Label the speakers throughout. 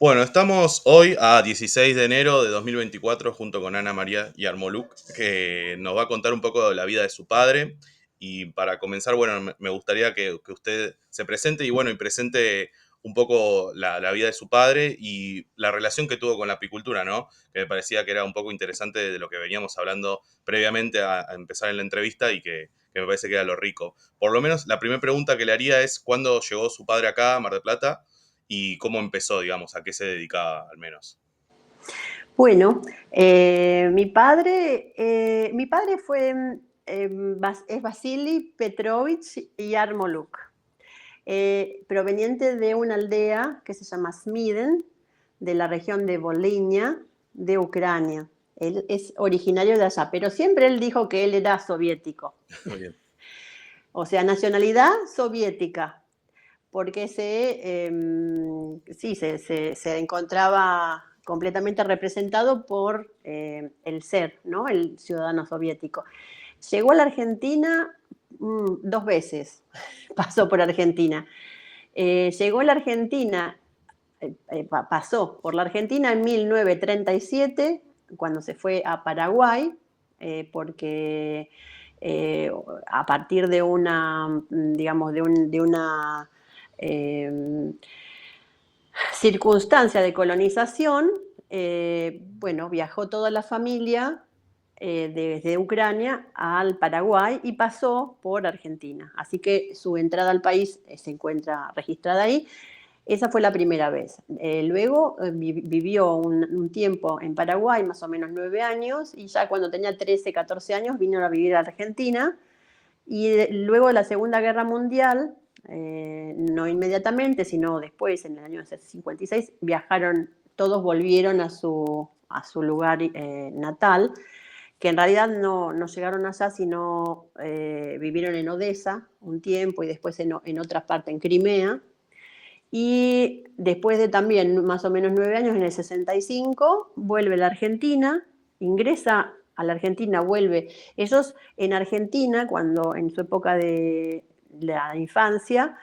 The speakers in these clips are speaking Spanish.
Speaker 1: Bueno, estamos hoy a 16 de enero de 2024 junto con Ana María Yarmoluk, que nos va a contar un poco de la vida de su padre. Y para comenzar, bueno, me gustaría que usted se presente y presente un poco la vida de su padre y la relación que tuvo con la apicultura, ¿no? Que me parecía que era un poco interesante de lo que veníamos hablando previamente a empezar en la entrevista y que me parece que era lo rico. Por lo menos la primera pregunta que le haría es ¿cuándo llegó su padre acá a Mar del Plata? Y cómo empezó, digamos, a qué se dedicaba al menos.
Speaker 2: Bueno, mi padre fue, es Vasily Petrovich Yarmoluk, proveniente de una aldea que se llama Smiden, de la región de Volhynia, de Ucrania. Él es originario de allá, pero siempre él dijo que él era soviético,
Speaker 1: Muy bien.
Speaker 2: o sea, nacionalidad soviética, porque sí, se encontraba completamente representado por el ser, ¿no? El ciudadano soviético. Llegó a la Argentina 2 veces, pasó por Argentina. Llegó a la Argentina, pasó por la Argentina en 1937, cuando se fue a Paraguay, porque a partir de una, digamos, de una eh, circunstancia de colonización, bueno, viajó toda la familia desde Ucrania al Paraguay y pasó por Argentina. Así que su entrada al país se encuentra registrada ahí. Esa fue la primera vez. Luego vivió un tiempo en Paraguay, más o menos 9 años, y ya cuando tenía 13, 14 años vino a vivir a Argentina. Y luego de la Segunda Guerra Mundial, no inmediatamente, sino después, en el año 56, viajaron, todos volvieron a su lugar natal, que en realidad no llegaron allá, sino vivieron en Odessa un tiempo y después en otra parte, en Crimea. Y después de también más o menos 9 años, en el 65, vuelve a la Argentina, ingresa a la Argentina, vuelve. Ellos en Argentina, cuando en su época de la infancia,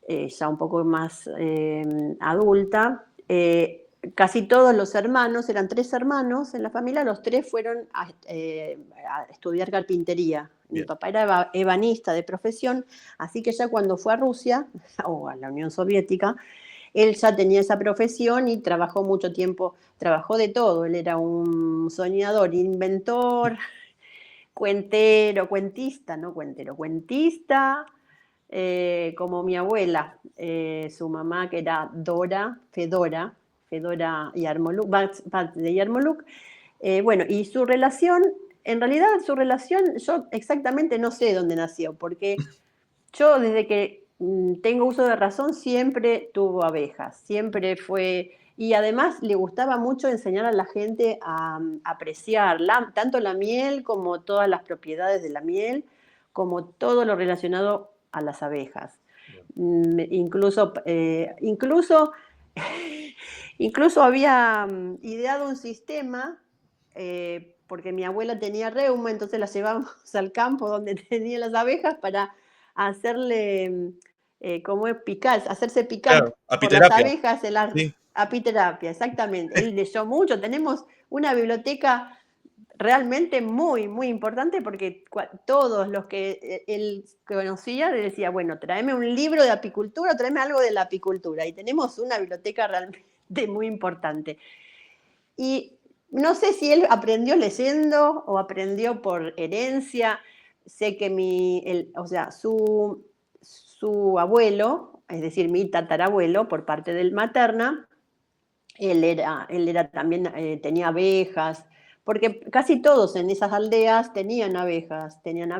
Speaker 2: ya un poco más adulta, casi todos los hermanos, eran 3 hermanos en la familia, los 3 fueron a estudiar carpintería. Mi
Speaker 1: Bien.
Speaker 2: papá era ebanista de profesión, así que ya cuando fue a Rusia o a la Unión Soviética, él ya tenía esa profesión y trabajó mucho tiempo, trabajó de todo. Él era un soñador, inventor, cuentero, cuentista, no cuentero, cuentista, como mi abuela, su mamá, que era Fedora Yarmoluk, de Yarmoluk. Bueno, y su relación, en realidad su relación, yo exactamente no sé dónde nació, porque yo desde que tengo uso de razón siempre tuvo abejas, siempre fue, y además le gustaba mucho enseñar a la gente a apreciar tanto la miel como todas las propiedades de la miel, como todo lo relacionado a las abejas.
Speaker 1: Bien.
Speaker 2: Incluso, incluso había ideado un sistema, porque mi abuela tenía reuma, entonces la llevábamos al campo donde tenía las abejas para hacerle, como es picar, hacerse picar
Speaker 1: Claro,
Speaker 2: por las
Speaker 1: apiterapia.
Speaker 2: abejas,
Speaker 1: Sí,
Speaker 2: apiterapia, exactamente. Él leyó mucho, tenemos una biblioteca realmente muy, muy importante, porque todos los que él conocía le decía, bueno, tráeme un libro de apicultura, tráeme algo de la apicultura, y tenemos una biblioteca realmente muy importante. Y no sé si él aprendió leyendo o aprendió por herencia. Sé que o sea, su abuelo, es decir, mi tatarabuelo, por parte del materna, él era también, tenía abejas, porque casi todos en esas aldeas tenían abejas, tenían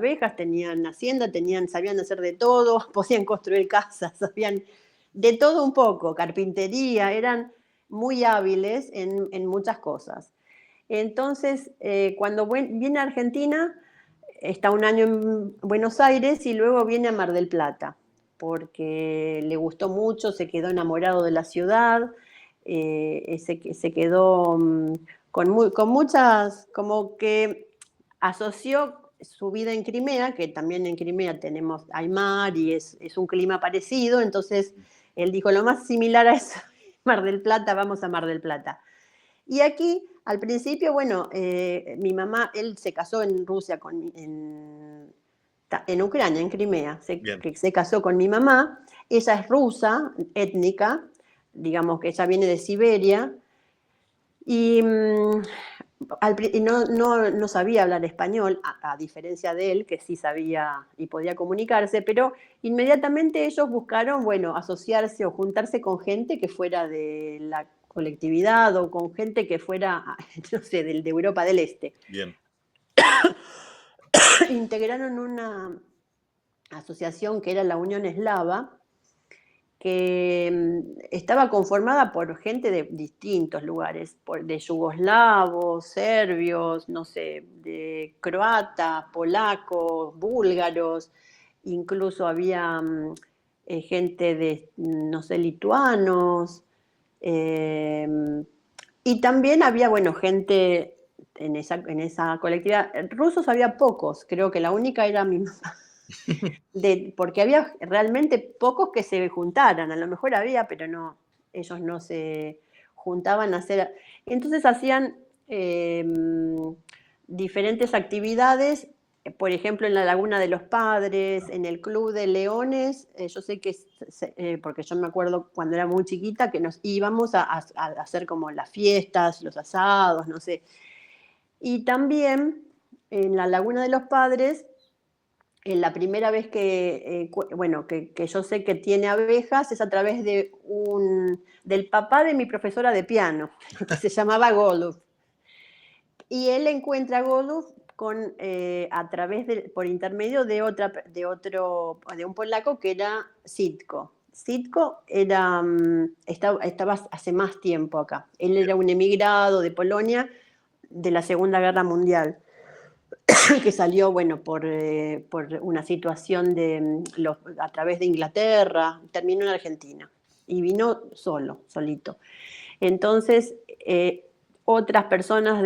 Speaker 2: hacienda, sabían hacer de todo, podían construir casas, sabían de todo un poco, carpintería, eran muy hábiles en muchas cosas. Entonces, cuando viene a Argentina, está un año en Buenos Aires y luego viene a Mar del Plata, porque le gustó mucho, se quedó enamorado de la ciudad, se quedó con muchas, como que asoció su vida en Crimea, que también en Crimea hay mar y es un clima parecido, entonces él dijo, lo más similar a eso Mar del Plata, vamos a Mar del Plata. Y aquí, al principio, bueno, mi mamá, él se casó en Rusia, en Ucrania, en Crimea,
Speaker 1: Bien,
Speaker 2: se casó con mi mamá. Ella es rusa, étnica, digamos que ella viene de Siberia, y no sabía hablar español, a diferencia de él, que sí sabía y podía comunicarse, pero inmediatamente ellos buscaron, bueno, asociarse o juntarse con gente que fuera de la colectividad o con gente que fuera, no sé, de Europa del Este.
Speaker 1: bien,
Speaker 2: Integraron una asociación que era la Unión Eslava, que estaba conformada por gente de distintos lugares, de yugoslavos, serbios, no sé, de croatas, polacos, búlgaros, incluso había gente de, no sé, lituanos, eh, y también había, bueno, gente en esa colectividad. Rusos había pocos, creo que la única era mi mamá, porque había realmente pocos que se juntaran, a lo mejor había, pero no, ellos no se juntaban a hacer. Entonces hacían diferentes actividades, por ejemplo, en la Laguna de los Padres, en el Club de Leones. Yo sé que, porque yo me acuerdo cuando era muy chiquita, que nos íbamos a hacer como las fiestas, los asados, no sé. Y también en la Laguna de los Padres, la primera vez bueno, que yo sé que tiene abejas es a través del papá de mi profesora de piano, que se llamaba Golub. Y él encuentra a Golub por intermedio de un polaco que era Sitko. Sitko estaba hace más tiempo acá. Él
Speaker 1: bien,
Speaker 2: era un emigrado de Polonia de la Segunda Guerra Mundial, que salió, bueno, por una situación a través de Inglaterra, terminó en Argentina y vino solito. Entonces, otras personas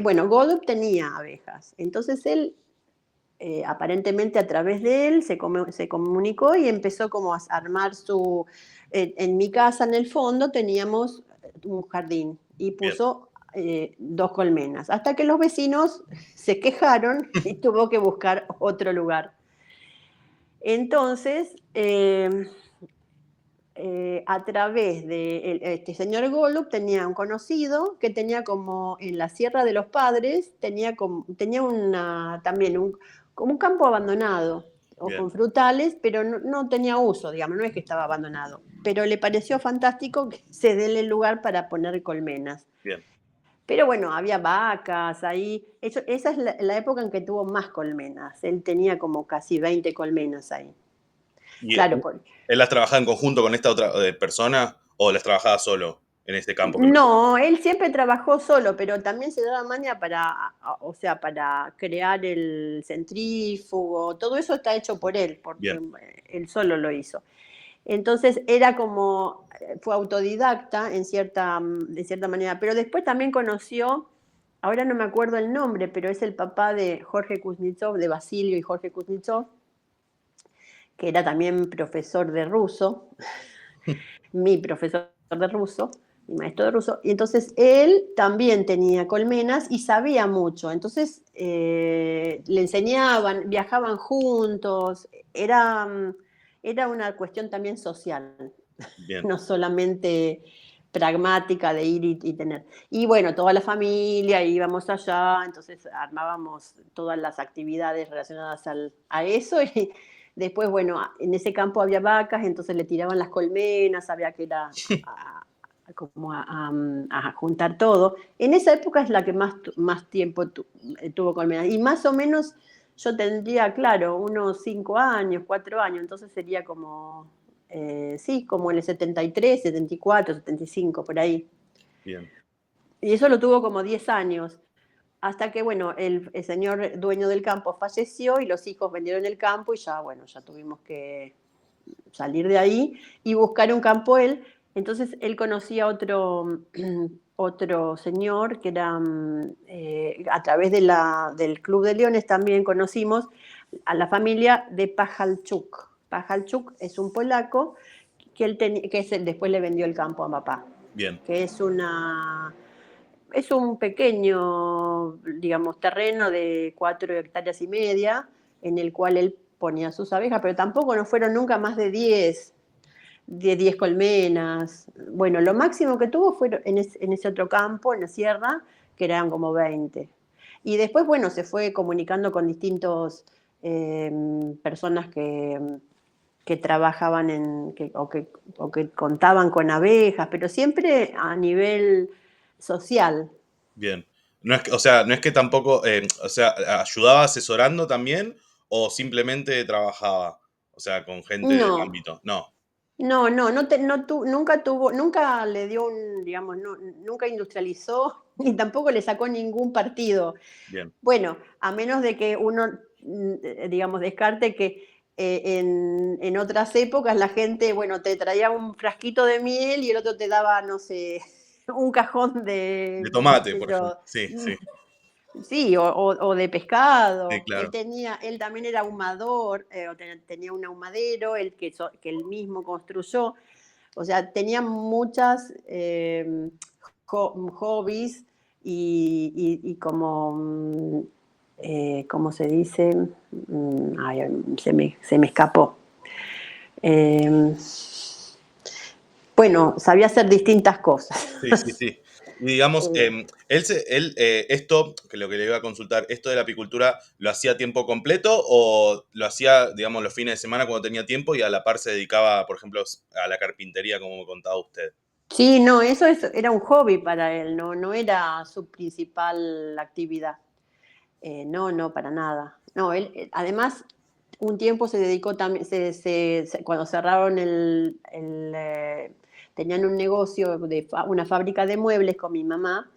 Speaker 2: bueno, Golub tenía abejas, entonces él, aparentemente a través de él, se comunicó y empezó como a armar en mi casa, en el fondo, teníamos un jardín y
Speaker 1: bien,
Speaker 2: puso 2 colmenas, hasta que los vecinos se quejaron y tuvo que buscar otro lugar. Entonces, a través de este señor Golub, tenía un conocido que tenía como en la Sierra de los Padres, tenía también como un campo abandonado o
Speaker 1: bien,
Speaker 2: con frutales, pero no tenía uso, digamos, no es que estaba abandonado. Pero le pareció fantástico que se dé el lugar para poner colmenas.
Speaker 1: bien.
Speaker 2: Pero bueno, había vacas ahí. Esa es la época en que tuvo más colmenas. Él tenía como casi 20 colmenas ahí.
Speaker 1: ¿Y
Speaker 2: Claro,
Speaker 1: él las trabajaba en conjunto con esta otra persona o las trabajaba solo en este campo que me cuenta?
Speaker 2: no, él siempre trabajó solo, pero también se daba maña o sea, para crear el centrífugo, todo eso está hecho por él, porque
Speaker 1: Bien,
Speaker 2: él solo lo hizo. Entonces era como, fue autodidacta de cierta manera, pero después también conoció, ahora no me acuerdo el nombre, pero es el papá de Jorge Kuznetsov, de Basilio y Jorge Kuznetsov, que era también profesor de ruso, mi profesor de ruso, mi maestro de ruso, y entonces él también tenía colmenas y sabía mucho, entonces le enseñaban, viajaban juntos, era una cuestión también social,
Speaker 1: bien,
Speaker 2: no solamente pragmática de ir y tener. Y bueno, toda la familia íbamos allá, entonces armábamos todas las actividades relacionadas a eso y después, bueno, en ese campo había vacas, entonces le tiraban las colmenas, había que ir a juntar todo. En esa época es la que más tiempo tuvo colmenas. Y más o menos yo tendría, claro, unos 5 años, 4 años, entonces sería como, sí, como en el 73, 74, 75, por ahí.
Speaker 1: bien.
Speaker 2: Y eso lo tuvo como 10 años, hasta que, bueno, el señor dueño del campo falleció y los hijos vendieron el campo y ya, bueno, ya tuvimos que salir de ahí y buscar un campo él. Entonces él conocía otro señor que era, a través del Club de Leones también conocimos a la familia de Pajalchuk. Pajalchuk es un polaco que después le vendió el campo a papá.
Speaker 1: Bien,
Speaker 2: que es un pequeño, digamos, terreno de 4,5 hectáreas en el cual él ponía sus abejas, pero tampoco no fueron nunca más de 10 colmenas. Bueno, lo máximo que tuvo fue en ese otro campo, en la sierra, que eran como 20. Y después, bueno, se fue comunicando con distintos personas que trabajaban o que contaban con abejas, pero siempre a nivel social.
Speaker 1: bien. No es que, o sea, no es que tampoco, o sea, ayudaba asesorando también o simplemente trabajaba, o sea, con gente del
Speaker 2: No,
Speaker 1: ámbito. No,
Speaker 2: nunca le dio un, digamos, no, nunca industrializó ni tampoco le sacó ningún partido.
Speaker 1: bien.
Speaker 2: Bueno, a menos de que uno, digamos, descarte que en otras épocas la gente, bueno, te traía un frasquito de miel y el otro te daba, no sé, un cajón
Speaker 1: De
Speaker 2: de,
Speaker 1: tomate,
Speaker 2: qué sé
Speaker 1: por ejemplo.
Speaker 2: yo,
Speaker 1: Sí, sí,
Speaker 2: sí, o de
Speaker 1: sí,
Speaker 2: pescado.
Speaker 1: claro.
Speaker 2: Él también era ahumador, tenía un ahumadero, que él mismo construyó. O sea, tenía muchas hobbies y como, ¿cómo se dice? Ay, se me escapó. Eh, bueno, sabía hacer distintas cosas.
Speaker 1: Sí, sí, sí. Y digamos,
Speaker 2: Eh,
Speaker 1: esto, que lo que le iba a consultar, ¿esto de la apicultura lo hacía a tiempo completo o lo hacía, digamos, los fines de semana cuando tenía tiempo y a la par se dedicaba, por ejemplo, a la carpintería, como me contaba usted?
Speaker 2: sí, no, era un hobby para él, no era su principal actividad. No, no, para nada. No, él, además, un tiempo se dedicó también, cuando cerraron tenían un negocio una fábrica de muebles con mi mamá,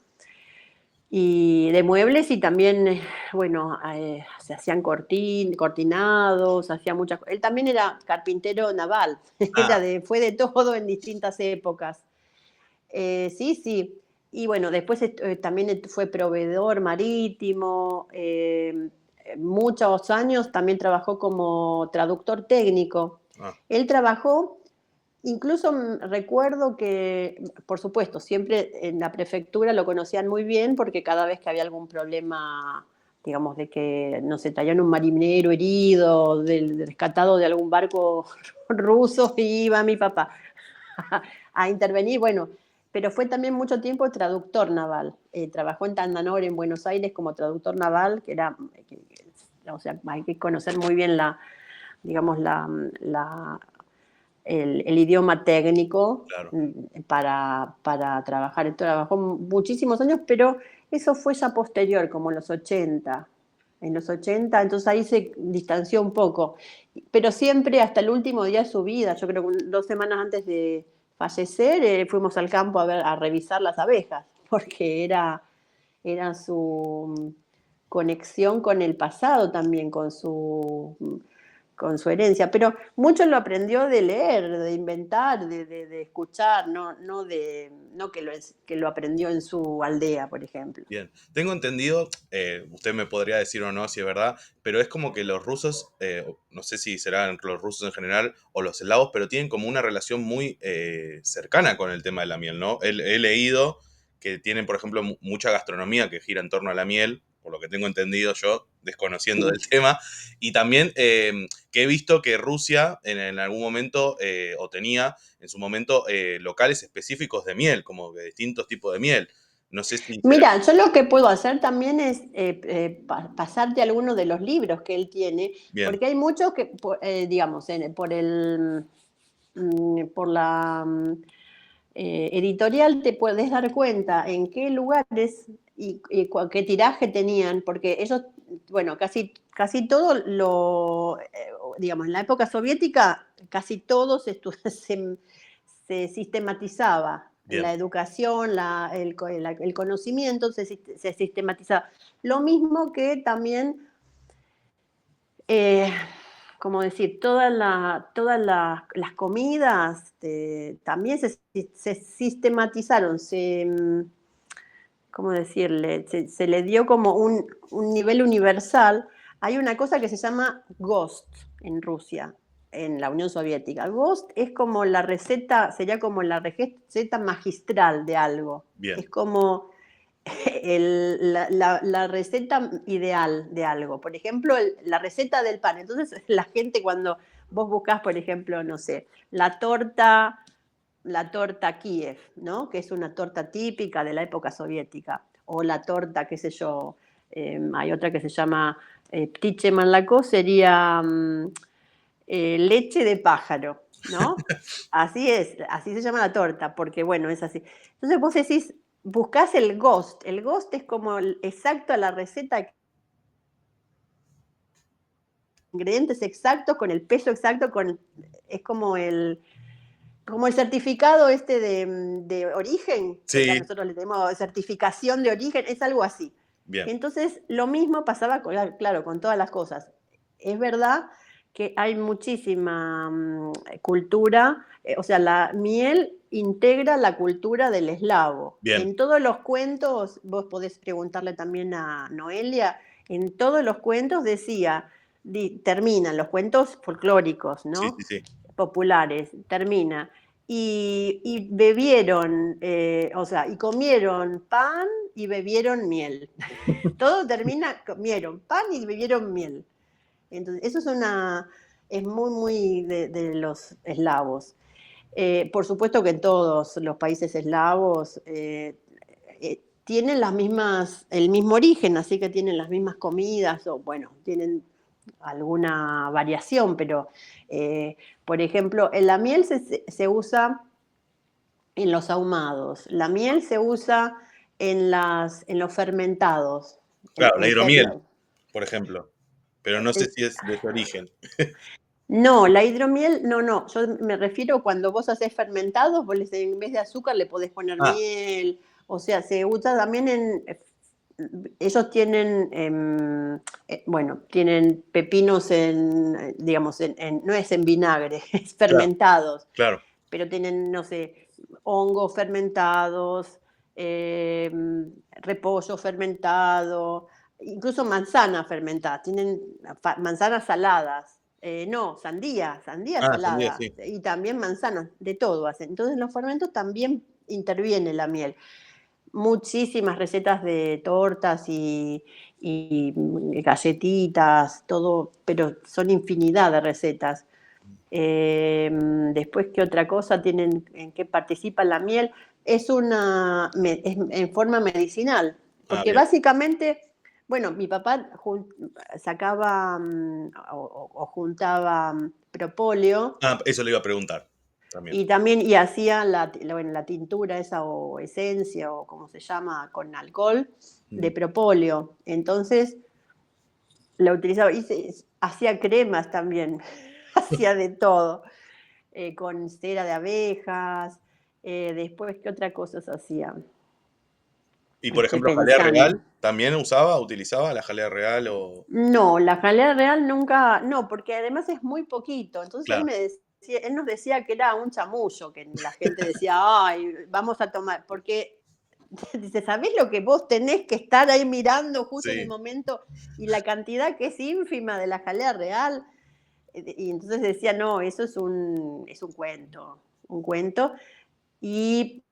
Speaker 2: y de muebles y también, bueno, se hacían cortinados, hacía muchas cosas. Él también era carpintero naval,
Speaker 1: Ah,
Speaker 2: fue de todo en distintas épocas. Sí, sí. Y bueno, después también fue proveedor marítimo. Muchos años también trabajó como traductor técnico.
Speaker 1: ah,
Speaker 2: Él trabajó, incluso recuerdo que, por supuesto, siempre en la prefectura lo conocían muy bien porque cada vez que había algún problema, digamos, de que, no sé, traían un marinero herido, del rescatado de algún barco ruso, y iba mi papá a intervenir, bueno, pero fue también mucho tiempo traductor naval. Trabajó en Tandanor, en Buenos Aires, como traductor naval, o sea, hay que conocer muy bien digamos, el idioma técnico
Speaker 1: claro,
Speaker 2: para trabajar. Él trabajó muchísimos años, pero eso fue ya posterior, como en los 80. En los 80, entonces ahí se distanció un poco, pero siempre hasta el último día de su vida, yo creo que 2 semanas antes de fallecer, fuimos al campo a revisar las abejas, porque era su conexión con el pasado también, con su herencia, pero mucho lo aprendió de leer, de inventar, de escuchar, no que lo aprendió en su aldea, por ejemplo.
Speaker 1: bien. Tengo entendido, usted me podría decir o no si es verdad, pero es como que los rusos, no sé si serán los rusos en general o los eslavos, pero tienen como una relación muy cercana con el tema de la miel, ¿no? He leído que tienen, por ejemplo, mucha gastronomía que gira en torno a la miel, por lo que tengo entendido yo, desconociendo
Speaker 2: Sí.
Speaker 1: del tema, y también que he visto que Rusia en algún momento, o tenía en su momento, locales específicos de miel, como de distintos tipos de miel. No sé si será.
Speaker 2: Mira, yo lo que puedo hacer también es pasarte algunos de los libros que él tiene,
Speaker 1: Bien,
Speaker 2: porque hay muchos que, digamos, por la editorial te puedes dar cuenta en qué lugares y qué tiraje tenían, porque ellos, bueno, casi todo digamos, en la época soviética, casi todo se sistematizaba.
Speaker 1: bien,
Speaker 2: La educación, el conocimiento se sistematizaba. Lo mismo que también eh, como decir, las comidas también se sistematizaron, ¿cómo decirle? Se le dio como un nivel universal. Hay una cosa que se llama GOST en Rusia. en la Unión Soviética. Ghost es como la receta, sería como la receta magistral de algo.
Speaker 1: Bien.
Speaker 2: Es como la receta ideal de algo. Por ejemplo, la receta del pan. Entonces, la gente cuando vos buscas, por ejemplo, no sé, la torta Kiev, ¿no? Que es una torta típica de la época soviética. O la torta, qué sé yo, hay otra que se llama ptiche malakó, sería leche de pájaro, ¿no? Así es, así se llama la torta, porque bueno, es así. Entonces vos decís, buscás el ghost es como exacto a la receta, ingredientes exactos, con el peso exacto, es como el certificado este de origen, que
Speaker 1: Sí,
Speaker 2: nosotros le tenemos certificación de origen, es algo así.
Speaker 1: bien,
Speaker 2: Entonces, lo mismo pasaba, claro, con todas las cosas. Es verdad que hay muchísima cultura, o sea, la miel integra la cultura del eslavo.
Speaker 1: bien.
Speaker 2: En todos los cuentos, vos podés preguntarle también a Noelia, en todos los cuentos decía, terminan los cuentos folclóricos,
Speaker 1: Sí,
Speaker 2: ¿no?
Speaker 1: sí, sí.
Speaker 2: Populares, termina. Y bebieron, o sea, y comieron pan y bebieron miel. Todo termina, comieron pan y bebieron miel. Entonces, eso es muy, muy de los eslavos. Por supuesto que en todos los países eslavos tienen el mismo origen, así que tienen las mismas comidas, o bueno, tienen alguna variación, pero por ejemplo, la miel se usa en los ahumados, la miel se usa en los fermentados,
Speaker 1: Claro, la
Speaker 2: en ser,
Speaker 1: hidromiel, por ejemplo. Pero no sé
Speaker 2: es,
Speaker 1: si es de su origen.
Speaker 2: no, la hidromiel, no, no, yo me refiero cuando vos haces fermentados, en vez de azúcar le podés poner
Speaker 1: Ah,
Speaker 2: miel, o sea, se usa también ellos tienen, bueno, tienen pepinos digamos, no es en vinagre, es
Speaker 1: claro,
Speaker 2: fermentados,
Speaker 1: claro.
Speaker 2: pero tienen, no sé, hongos fermentados, eh, repollo fermentado, incluso manzana fermentada, tienen manzanas saladas, no, sandía
Speaker 1: Ah, sandía,
Speaker 2: salada,
Speaker 1: sí.
Speaker 2: y también manzanas, de todo hacen. Entonces los fermentos también interviene la miel. Muchísimas recetas de tortas y galletitas, todo, pero son infinidad de recetas. Después, ¿qué otra cosa tienen en que participa la miel? Es en forma medicinal,
Speaker 1: Ah,
Speaker 2: porque
Speaker 1: bien.
Speaker 2: básicamente, bueno, mi papá sacaba o juntaba propóleo
Speaker 1: Ah, eso le iba a preguntar también.
Speaker 2: y también y hacía bueno, la tintura esa o esencia o como se llama con alcohol de
Speaker 1: Mm.
Speaker 2: propóleo. Entonces la utilizaba y hacía cremas también, hacía de todo. Con cera de abejas. Después, ¿qué otra cosa se hacía?
Speaker 1: Y por
Speaker 2: Estoy
Speaker 1: ejemplo, jalea
Speaker 2: pensando.
Speaker 1: real, ¿también utilizaba la jalea real o...?
Speaker 2: No, la jalea real nunca, no, porque además es muy poquito. Entonces
Speaker 1: Claro,
Speaker 2: él nos decía que era un chamullo, que la gente decía, ay, vamos a tomar, porque dice, ¿sabés lo que vos tenés que estar ahí mirando justo en el
Speaker 1: sí,
Speaker 2: momento y la cantidad que es ínfima de la jalea real? Y entonces decía, no, eso es un cuento. Y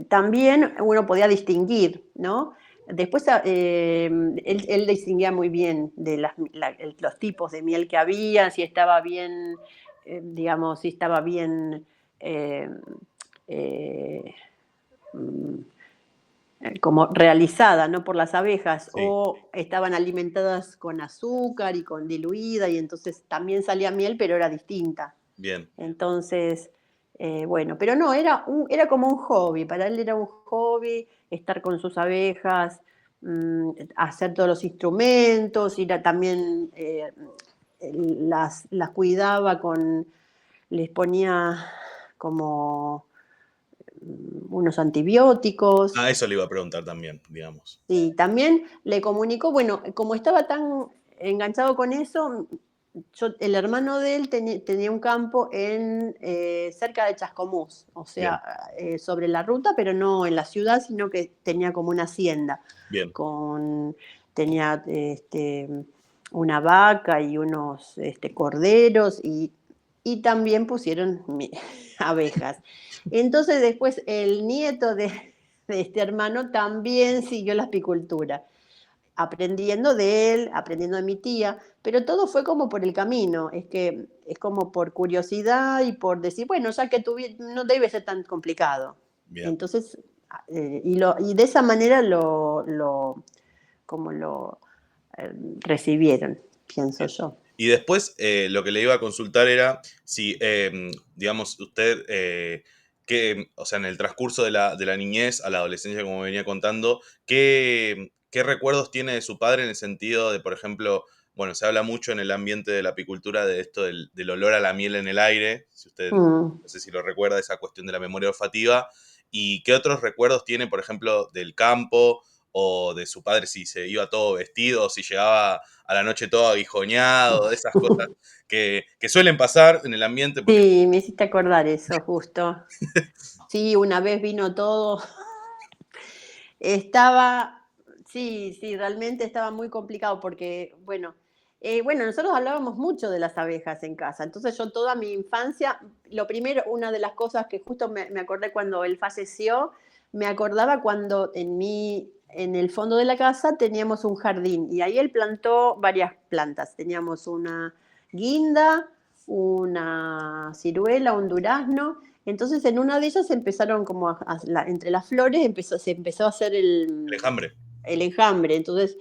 Speaker 2: también uno podía distinguir, ¿no? Después él distinguía muy bien de los tipos de miel que había, si estaba bien, digamos, si estaba bien eh, eh, mm, como realizada, ¿no? Por las abejas,
Speaker 1: sí,
Speaker 2: o estaban alimentadas con azúcar y con diluida, y entonces también salía miel, pero era distinta.
Speaker 1: bien.
Speaker 2: Entonces, bueno, pero no, era como un hobby, para él era un hobby estar con sus abejas, hacer todos los instrumentos, también las cuidaba les ponía como unos antibióticos.
Speaker 1: Ah, eso le iba a preguntar también, digamos.
Speaker 2: Y también le comunicó, bueno, como estaba tan enganchado con eso, el hermano de él tenía un campo cerca de Chascomús, o
Speaker 1: Bien,
Speaker 2: sea, sobre la ruta, pero no en la ciudad, sino que tenía como una hacienda,
Speaker 1: bien.
Speaker 2: tenía una vaca y unos corderos, y y también pusieron abejas. Entonces después el nieto de este hermano también siguió la apicultura, aprendiendo de él, aprendiendo de mi tía, pero todo fue como por el camino, es que es como por curiosidad y por decir, bueno, ya que no debe ser tan complicado.
Speaker 1: Bien.
Speaker 2: Entonces, y de esa manera como lo recibieron, pienso
Speaker 1: Bien.
Speaker 2: yo.
Speaker 1: Y después lo que le iba a consultar era si, digamos, usted, o sea, en el transcurso de la niñez a la adolescencia, como venía contando, ¿qué recuerdos tiene de su padre en el sentido de, por ejemplo, bueno, se habla mucho en el ambiente de la apicultura de esto del olor a la miel en el aire, si usted,
Speaker 2: Mm.
Speaker 1: no sé si lo recuerda, esa cuestión de la memoria olfativa, y qué otros recuerdos tiene, por ejemplo, del campo o de su padre, si se iba todo vestido, o si llegaba a la noche todo aguijoñado, de esas cosas que suelen pasar en el ambiente, porque
Speaker 2: Sí, me hiciste acordar eso, justo. Sí, una vez vino todo. Estaba, sí, sí, realmente estaba muy complicado porque, bueno, nosotros hablábamos mucho de las abejas en casa. Entonces yo toda mi infancia, lo primero, una de las cosas que justo me acordé cuando él falleció, me acordaba cuando en el fondo de la casa teníamos un jardín y ahí él plantó varias plantas. Teníamos una guinda, una ciruela, un durazno. Entonces en una de ellas empezaron como entre las flores se empezó a hacer
Speaker 1: el enjambre.
Speaker 2: el enjambre. Entonces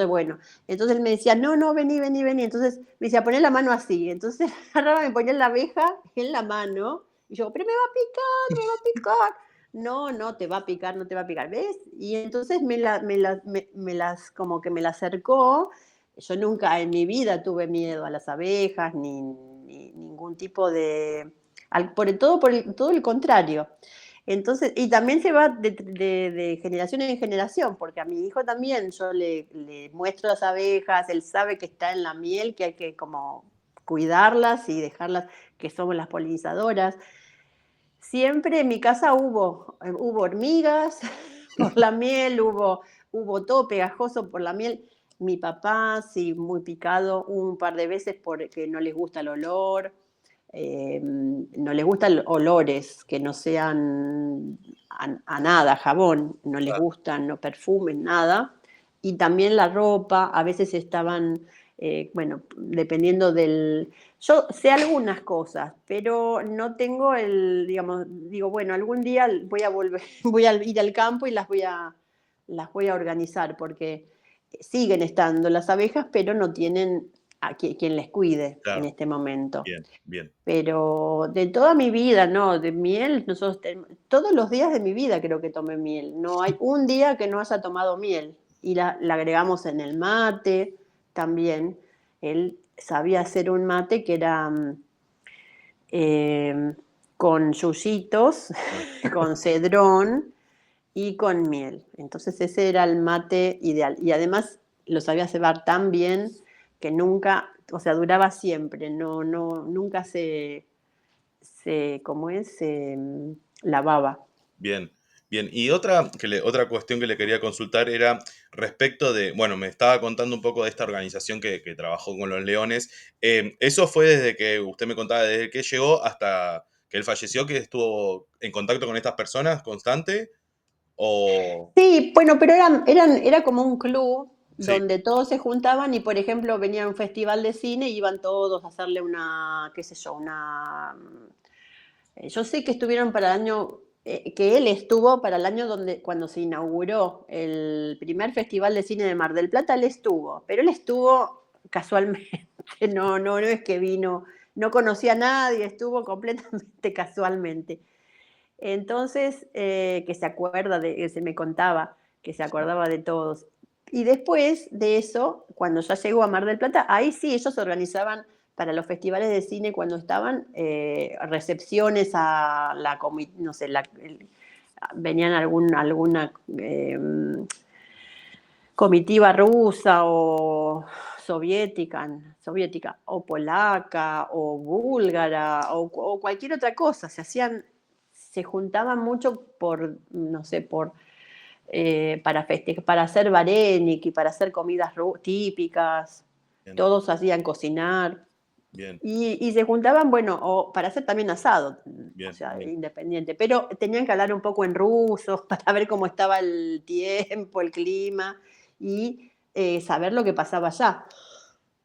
Speaker 2: bueno, entonces él me decía, no, no, vení, vení, vení. Entonces me decía, poné la mano así. Entonces agarraba, me ponía la abeja en la mano y yo, pero me va a picar, me va a picar. No, no te va a picar, no te va a picar, ¿ves? Y entonces me las, como que me la acercó. Yo nunca en mi vida tuve miedo a las abejas, ni ningún tipo de, todo el contrario. Entonces, y también se va de generación en generación, porque a mi hijo también yo le muestro las abejas, él sabe que está en la miel, que hay que como cuidarlas y dejarlas, que somos las polinizadoras. Siempre en mi casa hubo hormigas por la miel, hubo todo pegajoso por la miel. Mi papá, sí, muy picado un par de veces porque no les gusta el olor. No les gustan olores que no sean a nada, jabón, no les
Speaker 1: Claro.
Speaker 2: gustan, no perfumes, nada. Y también la ropa, a veces estaban, bueno, dependiendo del... Yo sé algunas cosas, pero no tengo digamos, digo, bueno, algún día voy a volver, voy a ir al campo y las voy a organizar, porque siguen estando las abejas, pero no tienen a quien les cuide en
Speaker 1: Claro,
Speaker 2: este momento.
Speaker 1: bien, bien.
Speaker 2: Pero de toda mi vida, no, de miel, todos los días de mi vida creo que tomé miel. No hay un día que no haya tomado miel. Y la agregamos en el mate también. Él sabía hacer un mate que era eh, con yuyitos,
Speaker 1: Ah,
Speaker 2: con cedrón y con miel. Entonces ese era el mate ideal. Y además lo sabía cebar tan bien que nunca, o sea, duraba siempre, nunca ¿cómo es? Lavaba.
Speaker 1: bien, bien. Y otra cuestión que le quería consultar era respecto de, bueno, me estaba contando un poco de esta organización que trabajó con los leones. ¿Eso fue desde que usted me contaba, desde que llegó hasta que él falleció, que estuvo en contacto con estas personas constante? O...
Speaker 2: Sí, bueno, pero era como un club
Speaker 1: Sí,
Speaker 2: donde todos se juntaban y, por ejemplo, venía un festival de cine y iban todos a hacerle una, qué sé yo, yo sé que estuvieron para el año, que él estuvo para el año cuando se inauguró el primer festival de cine de Mar del Plata, él estuvo, pero él estuvo casualmente, no es que vino, no conocía a nadie, estuvo completamente casualmente. Entonces, que se acuerda que se me contaba, que se acordaba de todos. Y después de eso, cuando ya llegó a Mar del Plata, ahí sí ellos organizaban para los festivales de cine cuando estaban recepciones a no sé, venían alguna comitiva rusa o soviética o polaca o búlgara o cualquier otra cosa. Se juntaban mucho no sé, para hacer vareniki, para hacer comidas típicas.
Speaker 1: bien.
Speaker 2: Todos hacían cocinar.
Speaker 1: bien,
Speaker 2: Y se juntaban, bueno, o para hacer también asado, o
Speaker 1: bien,
Speaker 2: sea,
Speaker 1: bien,
Speaker 2: independiente, pero tenían que hablar un poco en ruso para ver cómo estaba el tiempo, el clima y saber lo que pasaba allá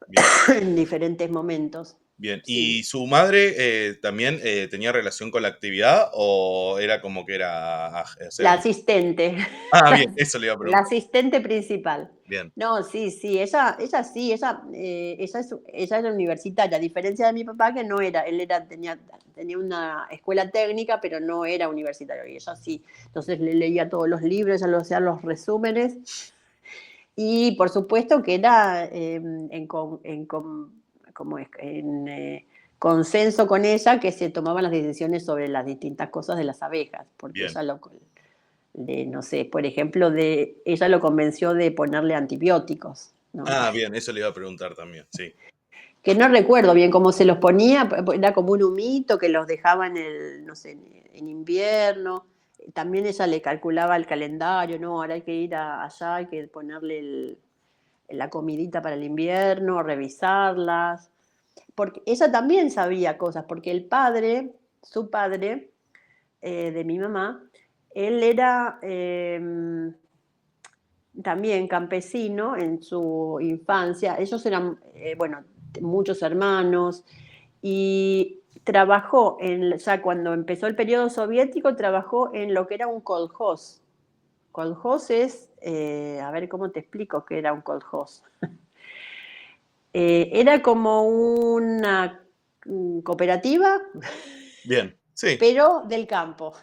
Speaker 1: bien,
Speaker 2: en diferentes momentos.
Speaker 1: bien.
Speaker 2: Sí.
Speaker 1: ¿Y su madre también tenía relación con la actividad o era como que era, o sea,
Speaker 2: La asistente,
Speaker 1: bien, eso le iba a
Speaker 2: la
Speaker 1: preguntar.
Speaker 2: asistente principal.
Speaker 1: Bien,
Speaker 2: No, sí, sí, ella sí, ella era universitaria, a diferencia de mi papá que no era, él era, tenía una escuela técnica, pero no era universitario, y ella sí. Entonces le leía todos los libros, ella lo hacía los resúmenes, y por supuesto que era como consenso con ella que se tomaban las decisiones sobre las distintas cosas de las abejas, porque
Speaker 1: bien.
Speaker 2: ella no sé, por ejemplo, ella lo convenció de ponerle antibióticos, ¿no?
Speaker 1: Bien, eso le iba a preguntar también, sí,
Speaker 2: Que no recuerdo bien cómo se los ponía, era como un humito que los dejaba no sé, en invierno. También ella le calculaba el calendario, ¿no? Ahora hay que ir allá, hay que ponerle la comidita para el invierno, revisarlas. Porque ella también sabía cosas, porque su padre, de mi mamá, él era también campesino en su infancia. Ellos eran, bueno, muchos hermanos y trabajó ya cuando empezó el periodo soviético, trabajó en lo que era un kolhoz. Kolhoz es, a ver cómo te explico qué era un kolhoz. Era como una cooperativa,
Speaker 1: bien, sí,
Speaker 2: pero del campo,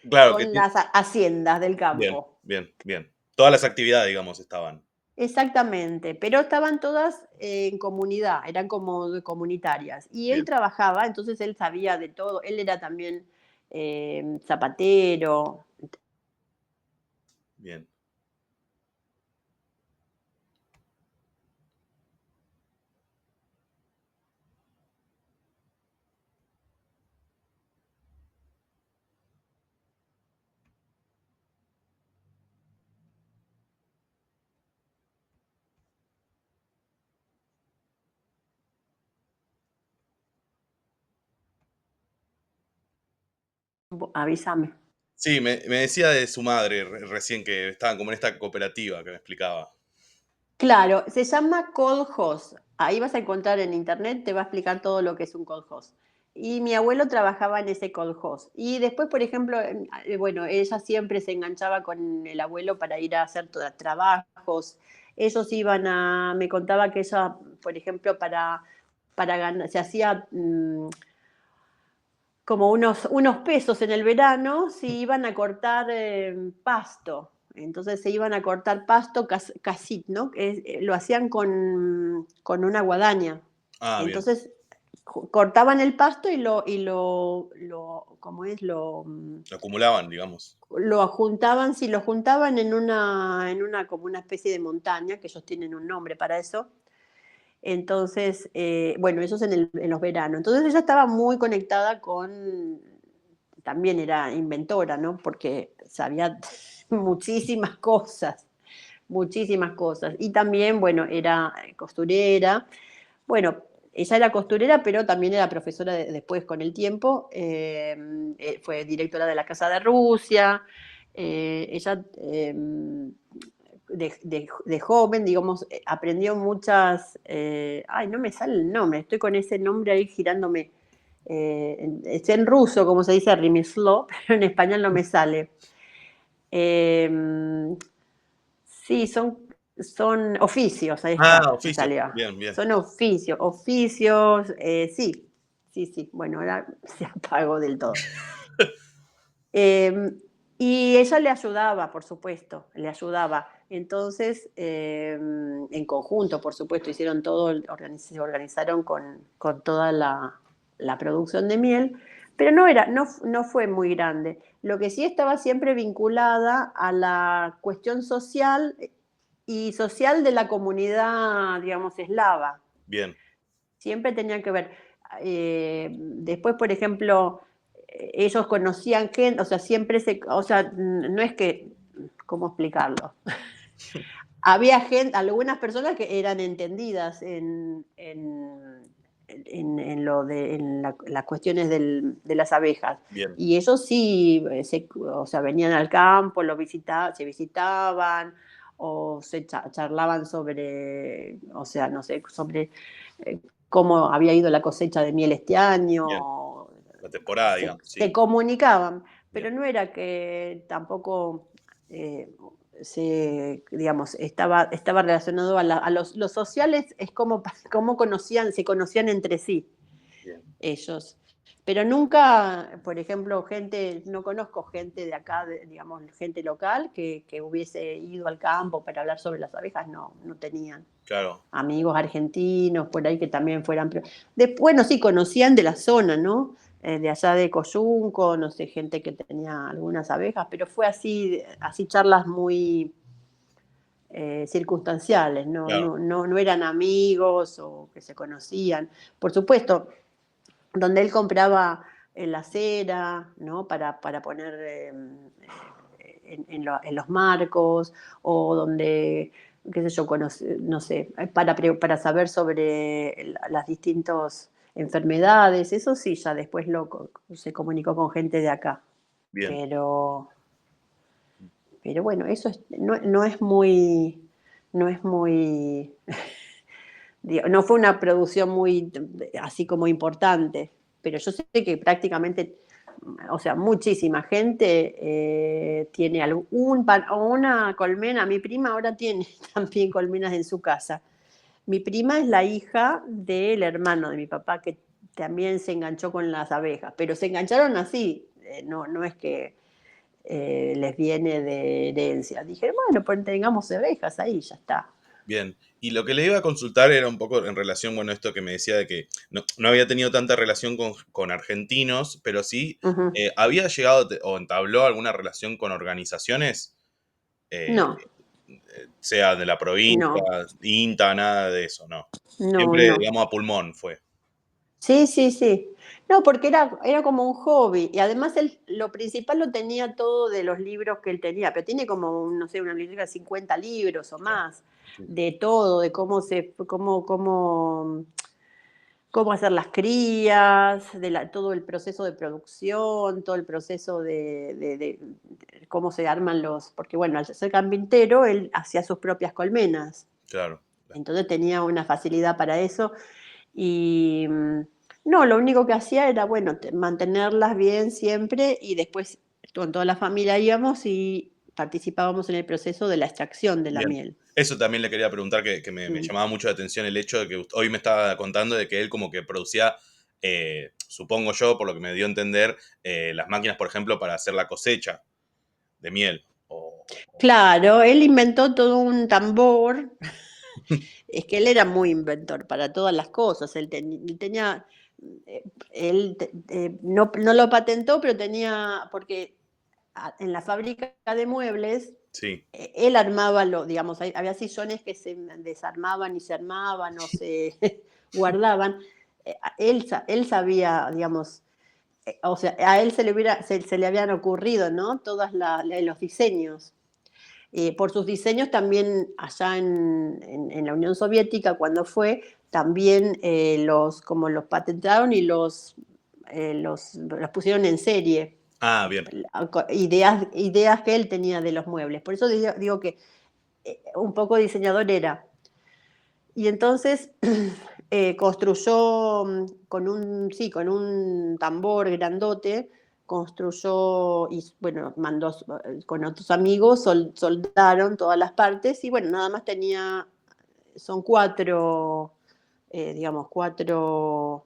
Speaker 1: claro que
Speaker 2: con las haciendas del
Speaker 1: bien,
Speaker 2: campo.
Speaker 1: bien, bien. Todas las actividades, digamos, estaban.
Speaker 2: Exactamente, pero estaban todas en comunidad, eran como comunitarias. Y él
Speaker 1: Bien,
Speaker 2: trabajaba, entonces él sabía de todo. Él era también zapatero.
Speaker 1: bien.
Speaker 2: Avísame.
Speaker 1: Sí, me decía de su madre recién que estaban como en esta cooperativa que me explicaba.
Speaker 2: Claro, se llama kolhoz. Ahí vas a encontrar en internet, te va a explicar todo lo que es un kolhoz. Y mi abuelo trabajaba en ese kolhoz. Y después, por ejemplo, bueno, ella siempre se enganchaba con el abuelo para ir a hacer trabajos. Ellos me contaba que ella, por ejemplo, para ganar, se hacía como unos pesos en el verano si iban a cortar pasto. Entonces se iban a cortar pasto casit, ¿no? Lo hacían con una guadaña.
Speaker 1: Bien.
Speaker 2: Entonces cortaban el pasto ¿cómo es?
Speaker 1: Lo acumulaban, digamos.
Speaker 2: Lo juntaban, sí, lo juntaban como una especie de montaña, que ellos tienen un nombre para eso. Entonces, bueno, eso es en los veranos. Entonces ella estaba muy conectada también era inventora, ¿no? Porque sabía muchísimas cosas, muchísimas cosas. Y también, bueno, era costurera. Bueno, ella era costurera, pero también era profesora después con el tiempo. Fue directora de la Casa de Rusia. Ella de joven, digamos, aprendió muchas, ay, no me sale el nombre, estoy con ese nombre ahí girándome, es en ruso, como se dice, rimeslo, pero en español no me sale. Eh, sí, son oficios, ahí está, me
Speaker 1: Oficio.
Speaker 2: salió.
Speaker 1: Bien, bien.
Speaker 2: Son oficios, sí, sí, sí, bueno, ahora se apagó del todo. Eh, y ella le ayudaba, por supuesto, le ayudaba. Entonces, en conjunto, por supuesto, hicieron todo, se organizaron con toda la producción de miel, pero no fue muy grande. Lo que sí estaba siempre vinculada a la cuestión social y social de la comunidad, digamos, eslava.
Speaker 1: Bien.
Speaker 2: Siempre tenía que ver. Después, por ejemplo, ellos conocían gente, o sea, o sea, no es que, ¿cómo explicarlo? Había gente, algunas personas que eran entendidas las cuestiones de las abejas.
Speaker 1: Bien,
Speaker 2: Y ellos sí, o sea, venían al campo, se visitaban o charlaban sobre, o sea, no sé, sobre eh, cómo había ido la cosecha de miel este
Speaker 1: bien.
Speaker 2: año.
Speaker 1: La temporada, digamos,
Speaker 2: Se
Speaker 1: sí.
Speaker 2: comunicaban, pero
Speaker 1: Bien,
Speaker 2: no era que tampoco eh, digamos, estaba relacionado a los sociales, es como, como se conocían entre sí
Speaker 1: bien,
Speaker 2: ellos. Pero nunca, por ejemplo, no conozco gente de acá, digamos, gente local que hubiese ido al campo para hablar sobre las abejas, no, no tenían
Speaker 1: claro,
Speaker 2: amigos argentinos por ahí que también fueran. Bueno, sí, conocían de la zona, ¿no? De allá de Coyunco, no sé, gente que tenía algunas abejas, pero fue así, así charlas muy circunstanciales, no,
Speaker 1: claro,
Speaker 2: no, no, no eran amigos o que se conocían. Por supuesto, donde él compraba la cera, ¿no? Para poner en los marcos, o donde, qué sé yo, no sé, para saber sobre las distintas enfermedades, eso sí, ya después se comunicó con gente de acá.
Speaker 1: bien,
Speaker 2: Pero, pero bueno, no, no es muy, no es muy, no fue una producción muy así como importante, pero yo sé que prácticamente, o sea, muchísima gente tiene o una colmena. Mi prima ahora tiene también colmenas en su casa. Mi prima es la hija del hermano de mi papá que también se enganchó con las abejas, pero se engancharon así, no, no es que les viene de herencia. Dije, bueno, pues tengamos abejas ahí, ya está.
Speaker 1: bien. Y lo que le iba a consultar era un poco en relación, bueno, esto que me decía de que no había tenido tanta relación con argentinos, pero sí
Speaker 2: Ujú.
Speaker 1: había llegado o entabló alguna relación con organizaciones, eh,
Speaker 2: No,
Speaker 1: sea de la provincia,
Speaker 2: no,
Speaker 1: INTA, nada de eso, no.
Speaker 2: no,
Speaker 1: Siempre,
Speaker 2: no.
Speaker 1: digamos, a pulmón fue.
Speaker 2: Sí, sí, sí. No, porque era como un hobby y además él lo principal lo tenía todo de los libros que él tenía, pero tiene como, no sé, una biblioteca de 50 libros o
Speaker 1: Claro,
Speaker 2: más,
Speaker 1: sí,
Speaker 2: de todo, de cómo hacer las crías, todo el proceso de producción, todo el proceso de cómo se arman porque bueno, al ser carpintero, él hacía sus propias colmenas,
Speaker 1: claro.
Speaker 2: entonces tenía una facilidad para eso. Y no, lo único que hacía era, bueno, mantenerlas bien siempre y después con toda la familia íbamos y participábamos en el proceso de la extracción de la
Speaker 1: Bien.
Speaker 2: miel.
Speaker 1: Eso también le quería preguntar, que me
Speaker 2: Mm.
Speaker 1: llamaba mucho la atención el hecho de que hoy me estaba contando de que él como que producía, supongo yo, por lo que me dio a entender, las máquinas, por ejemplo, para hacer la cosecha de miel.
Speaker 2: Claro, él inventó todo un tambor. Es que él era muy inventor para todas las cosas. Él tenía, eh, no, no lo patentó, pero tenía, porque en la fábrica de muebles
Speaker 1: Sí,
Speaker 2: él armaba, digamos, había sillones que se desarmaban y se armaban o se guardaban. Él sabía, digamos, o sea, a él se le habían ocurrido, ¿no? Los diseños. Por sus diseños también allá en la Unión Soviética, cuando fue, también como los patentaron y los pusieron en serie.
Speaker 1: ah, bien,
Speaker 2: Ideas que él tenía de los muebles. Por eso digo que un poco diseñador era. Y entonces construyó sí, con un tambor grandote, construyó y bueno, mandó con otros amigos, soldaron todas las partes y bueno, nada más son cuatro, digamos, cuatro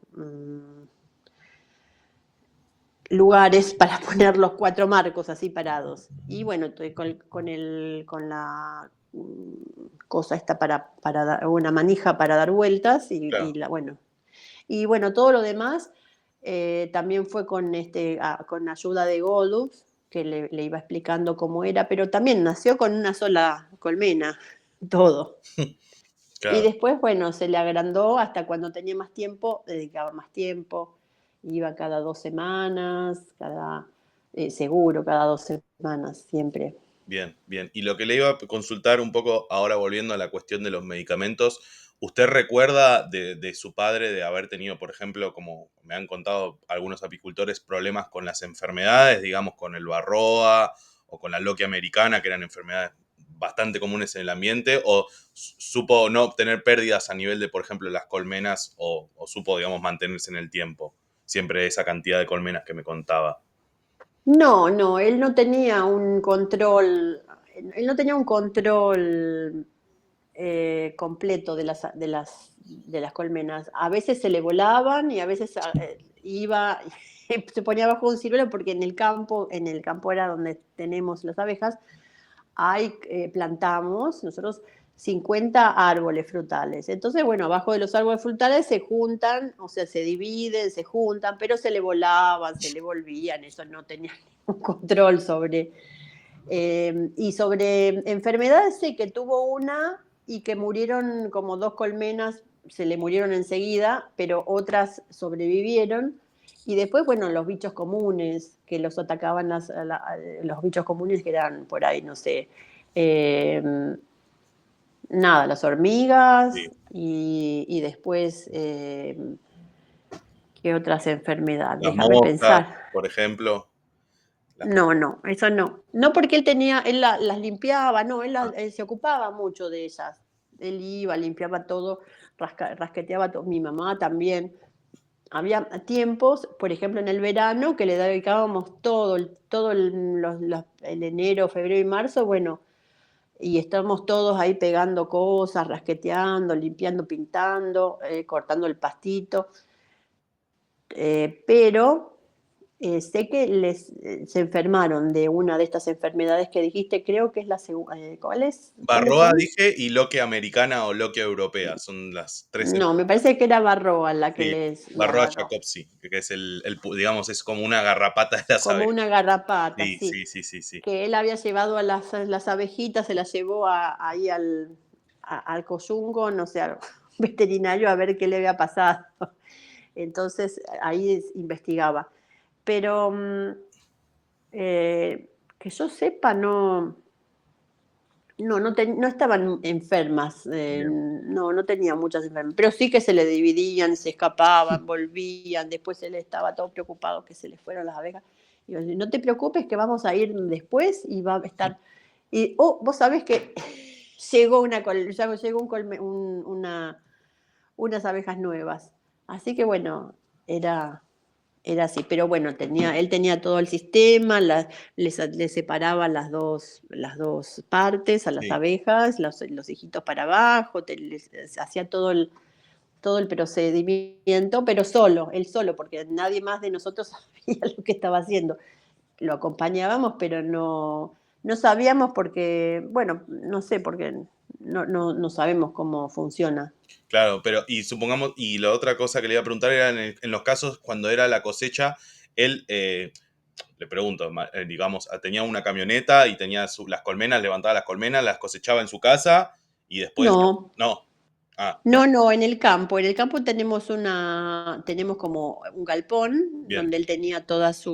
Speaker 2: lugares para poner los cuatro marcos así parados. Y bueno, con la cosa esta para dar, una manija para dar vueltas
Speaker 1: claro,
Speaker 2: bueno. Y bueno, todo lo demás también fue con ayuda de Godus, que le iba explicando cómo era, pero también nació con una sola colmena, todo. Y
Speaker 1: claro.
Speaker 2: después, bueno, se le agrandó hasta cuando tenía más tiempo, dedicaba más tiempo, iba cada 2 semanas, seguro, cada 2 semanas, siempre.
Speaker 1: Bien, bien. Y lo que le iba a consultar un poco, ahora volviendo a la cuestión de los medicamentos, ¿Usted recuerda de su padre de haber tenido, por ejemplo, como me han contado algunos apicultores, problemas con las enfermedades, digamos, con el varroa o con la loquia americana, que eran enfermedades bastante comunes en el ambiente, o supo no obtener pérdidas a nivel de, por ejemplo, las colmenas, o supo, digamos, mantenerse en el tiempo? Siempre esa cantidad de colmenas que me contaba.
Speaker 2: No, no, él no tenía un control completo de las colmenas. A veces se le volaban y a veces iba, se ponía bajo un ciruelo porque en el campo era donde tenemos las abejas, plantamos nosotros 50 árboles frutales. Entonces, bueno, abajo de los árboles frutales se juntan, o sea, se dividen, se juntan, pero se le volaban, se le volvían, eso no tenía ningún control sobre. Y sobre enfermedades, sé que tuvo una y que murieron como 2 colmenas, se le murieron enseguida, pero otras sobrevivieron. Y después, bueno, los bichos comunes, que los atacaban los bichos comunes que eran por ahí, no sé, eh, nada, las hormigas
Speaker 1: Sí.
Speaker 2: y después, ¿qué otras enfermedades?
Speaker 1: Las
Speaker 2: Déjame
Speaker 1: moscas,
Speaker 2: pensar.
Speaker 1: por ejemplo. Las
Speaker 2: No, no, eso no. No porque él las limpiaba, no,
Speaker 1: moscas.
Speaker 2: él se ocupaba mucho de ellas. Él iba, limpiaba todo, rasqueteaba todo. Mi mamá también. Había tiempos, por ejemplo, en el verano, que le dedicábamos el enero, febrero y marzo, bueno, y estábamos todos ahí pegando cosas, rasqueteando, limpiando, pintando, cortando el pastito. Pero sé que se enfermaron de una de estas enfermedades que dijiste, creo que es la segunda. ¿Cuáles
Speaker 1: Varroa,
Speaker 2: son?
Speaker 1: dije, y loquia americana o loquia europea. Son las tres.
Speaker 2: No, me parece que era Varroa la que
Speaker 1: Sí,
Speaker 2: la
Speaker 1: Varroa
Speaker 2: agarró.
Speaker 1: jacobsi, que es digamos, es como una garrapata de las
Speaker 2: Como
Speaker 1: abejas.
Speaker 2: una garrapata,
Speaker 1: Sí,
Speaker 2: sí.
Speaker 1: sí, sí, sí, sí.
Speaker 2: Que él había llevado a las abejitas, se las llevó ahí al coyungo, no sé, al veterinario a ver qué le había pasado. Entonces ahí investigaba. Pero que yo sepa, no. No, no estaban enfermas,
Speaker 1: Bien.
Speaker 2: no tenía muchas enfermedades, pero sí que se le dividían, se escapaban, volvían, después él estaba todo preocupado que se le fueron las abejas. Y yo decía, no te preocupes que vamos a ir después y va a estar. Y vos sabés que llegó unas abejas nuevas. Así que bueno, era, era así, pero bueno, él tenía todo el sistema, le separaba las dos partes a las
Speaker 1: Sí,
Speaker 2: abejas, los hijitos para abajo, les hacía todo el procedimiento, pero él solo, porque nadie más de nosotros sabía lo que estaba haciendo. Lo acompañábamos, pero no sabíamos porque, bueno, no sé, porque no sabemos cómo funciona.
Speaker 1: claro, pero y supongamos, y la otra cosa que le iba a preguntar era en los casos cuando era la cosecha, él, le pregunto, digamos, tenía una camioneta y tenía las colmenas, levantaba las colmenas, las cosechaba en su casa y después,
Speaker 2: No,
Speaker 1: no. Ah,
Speaker 2: no, no, en el campo. En el campo tenemos como un galpón
Speaker 1: bien,
Speaker 2: donde él tenía todas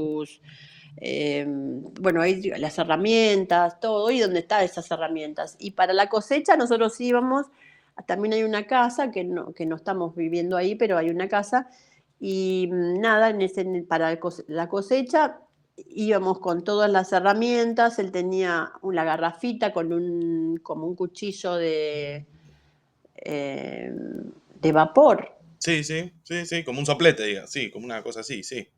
Speaker 2: bueno, ahí las herramientas, todo, y donde están esas herramientas. Y para la cosecha nosotros íbamos, también hay una casa, que no estamos viviendo ahí, pero hay una casa, y nada, para la cosecha íbamos con todas las herramientas, él tenía una garrafita como un cuchillo eh, de vapor.
Speaker 1: sí, sí, sí, sí, como un soplete, diga, sí, como una cosa así, sí,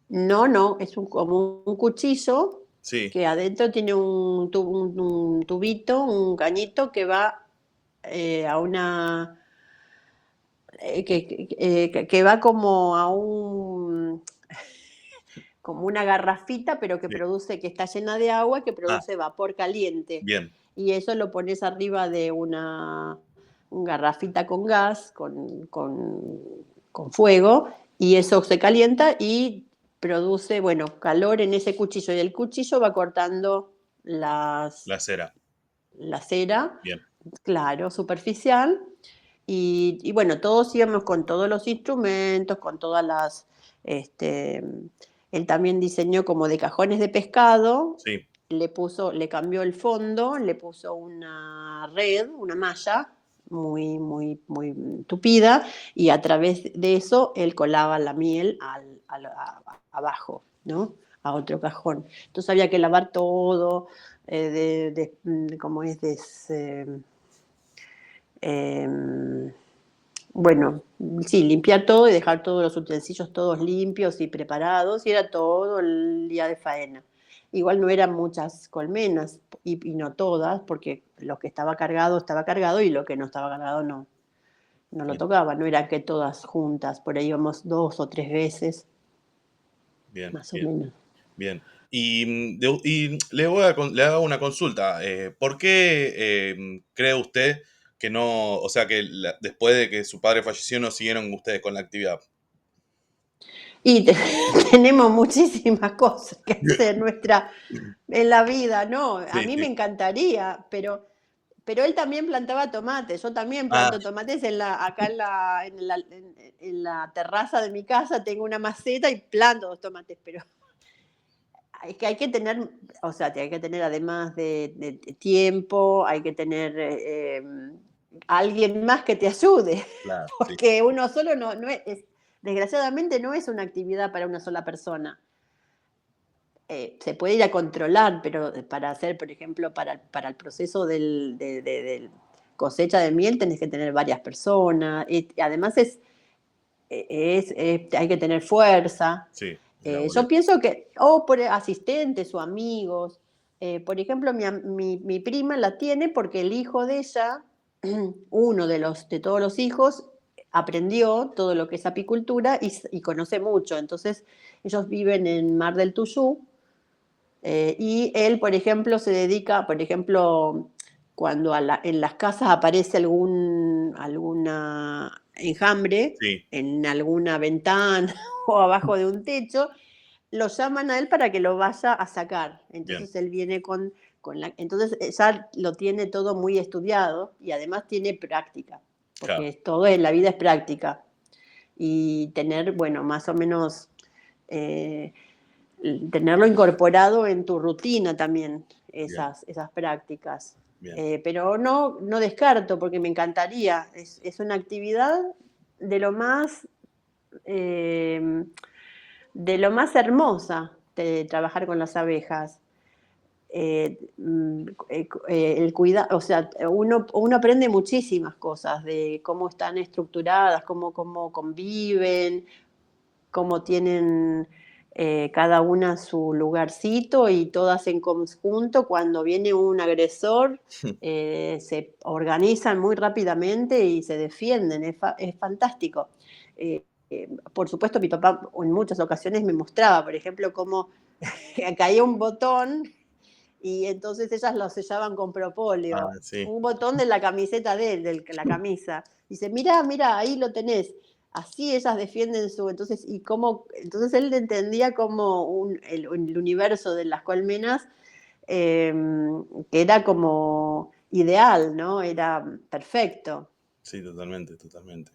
Speaker 2: No, no, como un cuchillo
Speaker 1: sí,
Speaker 2: que adentro tiene un tubito, un cañito que va a una... que va como a como una garrafita, pero
Speaker 1: sí.
Speaker 2: que está llena de agua, que
Speaker 1: Ah,
Speaker 2: produce vapor caliente.
Speaker 1: bien,
Speaker 2: Y eso lo pones arriba de un garrafita con gas, con fuego, y eso se calienta y produce, bueno, calor en ese cuchillo. Y el cuchillo va cortando
Speaker 1: la cera,
Speaker 2: la cera,
Speaker 1: bien,
Speaker 2: claro, superficial. Y bueno, todos íbamos con todos los instrumentos, con todas este, él también diseñó como de cajones de pescado,
Speaker 1: sí,
Speaker 2: le cambió el fondo, le puso una red, una malla, muy tupida, y a través de eso él colaba la miel abajo, ¿no? A otro cajón. Entonces había que lavar todo, ¿cómo es? Em, bueno, sí, limpiar todo y dejar todos los utensilios todos limpios y preparados, y era todo el día de faena. Igual no eran muchas colmenas, y no todas, porque lo que estaba cargado, y lo que no estaba cargado no lo
Speaker 1: Bien,
Speaker 2: tocaba, no era que todas juntas, por ahí íbamos 2 o 3 veces,
Speaker 1: bien,
Speaker 2: más o
Speaker 1: bien,
Speaker 2: menos.
Speaker 1: bien. Y le hago una consulta. ¿Por qué cree usted que no, o sea, que después de que su padre falleció no siguieron ustedes con la actividad?
Speaker 2: Y tenemos muchísimas cosas que hacer en la vida, ¿no? A
Speaker 1: Sí,
Speaker 2: mí me
Speaker 1: sí.
Speaker 2: encantaría, pero él también plantaba tomates. Yo también
Speaker 1: Ah,
Speaker 2: planto tomates acá en la terraza de mi casa. Tengo una maceta y planto los tomates, pero es que hay que tener, o sea, hay que tener, además de tiempo, hay que tener alguien más que te ayude,
Speaker 1: claro, sí,
Speaker 2: porque uno solo no desgraciadamente no es una actividad para una sola persona. Se puede ir a controlar, pero para hacer, por ejemplo, para el proceso del cosecha de miel tenés que tener varias personas. Y además hay que tener fuerza.
Speaker 1: sí, es
Speaker 2: Yo
Speaker 1: laborioso.
Speaker 2: pienso que, o por asistentes o amigos. Por ejemplo, mi prima la tiene porque el hijo de ella, uno de todos los hijos, aprendió todo lo que es apicultura, y conoce mucho. Entonces, ellos viven en Mar del Tuyú, y él, por ejemplo, se dedica, por ejemplo, cuando en las casas aparece alguna enjambre
Speaker 1: Sí,
Speaker 2: en alguna ventana o abajo de un techo, lo llaman a él para que lo vaya a sacar.
Speaker 1: bien,
Speaker 2: Entonces él viene entonces ya lo tiene todo muy estudiado, y además tiene práctica,
Speaker 1: claro,
Speaker 2: porque todo en la vida es práctica. Y tener, bueno, más o menos eh, tenerlo incorporado en tu rutina también,
Speaker 1: bien,
Speaker 2: esas prácticas.
Speaker 1: bien.
Speaker 2: Pero no descarto, porque me encantaría. Es una actividad de lo más, eh, hermosa, de trabajar con las abejas. El cuidado, o sea, uno aprende muchísimas cosas de cómo están estructuradas, cómo conviven, cómo tienen cada una su lugarcito, y todas en conjunto, cuando viene un agresor, se organizan muy rápidamente y se defienden. Es fantástico. Por supuesto, mi papá en muchas ocasiones me mostraba, por ejemplo, cómo caía un botón, y entonces ellas lo sellaban con
Speaker 1: Ah,
Speaker 2: propóleo.
Speaker 1: sí,
Speaker 2: Un botón de la camiseta de él, de la camisa. Dice, mirá, mirá, ahí lo tenés. Así ellas defienden entonces él entendía como el universo de las colmenas, eh, que era como ideal, ¿no? Era perfecto.
Speaker 1: sí, totalmente, totalmente.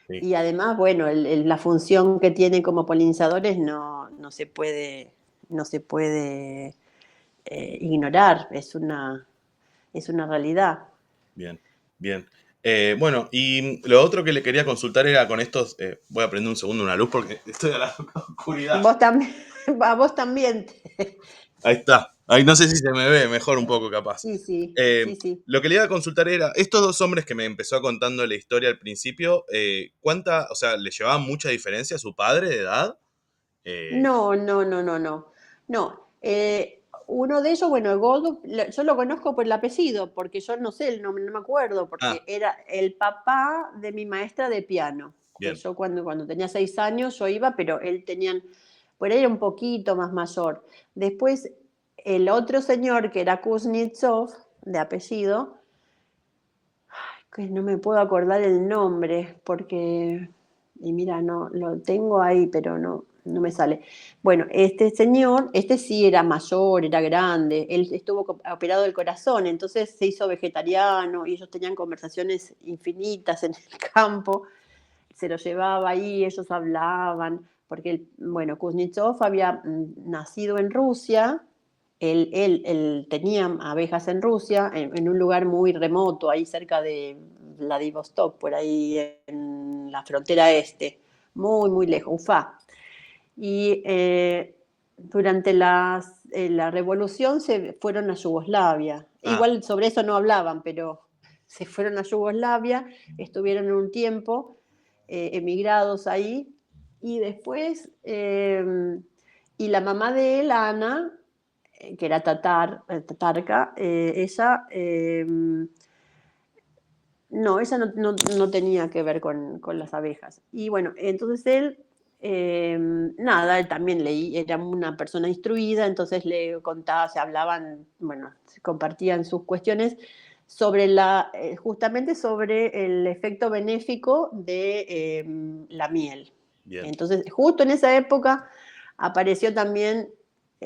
Speaker 1: Sí,
Speaker 2: Y además, bueno, la función que tienen como polinizadores no se puede ignorar. Es una realidad.
Speaker 1: bien, bien. Bueno, y lo otro que le quería consultar era con estos, voy a prender un segundo una luz porque estoy a la oscuridad.
Speaker 2: Vos también, a vos también.
Speaker 1: Ahí está. Ahí no sé si se me ve mejor un poco capaz.
Speaker 2: Sí, sí,
Speaker 1: Eh,
Speaker 2: sí, sí.
Speaker 1: lo que le iba a consultar era, estos dos hombres que me empezó contando la historia al principio, o sea, le llevaban mucha diferencia a su padre de edad? Eh,
Speaker 2: No, no, no, no, no. No. Uno de ellos, bueno, yo lo conozco por el apellido, porque yo no sé el nombre, no me acuerdo, porque
Speaker 1: ah,
Speaker 2: era el papá de mi maestra de piano. Que
Speaker 1: bien,
Speaker 2: yo cuando tenía 6 años yo iba, pero por ahí era un poquito más mayor. Después, el otro señor, que era Kuznetsov, de apellido, que no me puedo acordar el nombre, y mira, no, lo tengo ahí, pero no me sale. Bueno, este señor, este sí era mayor, era grande, él estuvo operado del corazón, entonces se hizo vegetariano, y ellos tenían conversaciones infinitas en el campo. Se lo llevaba ahí, ellos hablaban, porque, bueno, Kuznetsov había nacido en Rusia. Él tenía abejas en Rusia, en un lugar muy remoto, ahí cerca de Vladivostok, por ahí en la frontera este, muy, muy lejos, Ufá. Y durante la revolución se fueron a Yugoslavia.
Speaker 1: Ah,
Speaker 2: Igual sobre eso no hablaban, pero se fueron a Yugoslavia, estuvieron un tiempo emigrados ahí, y después, y la mamá de él, Ana, que era tatarca, ella, no, ella no tenía que ver con las abejas. Y bueno, entonces él, nada, él también era una persona instruida, entonces le contaba, se hablaban, bueno, se compartían sus cuestiones sobre justamente sobre el efecto benéfico de la miel.
Speaker 1: bien.
Speaker 2: Entonces, justo en esa época apareció también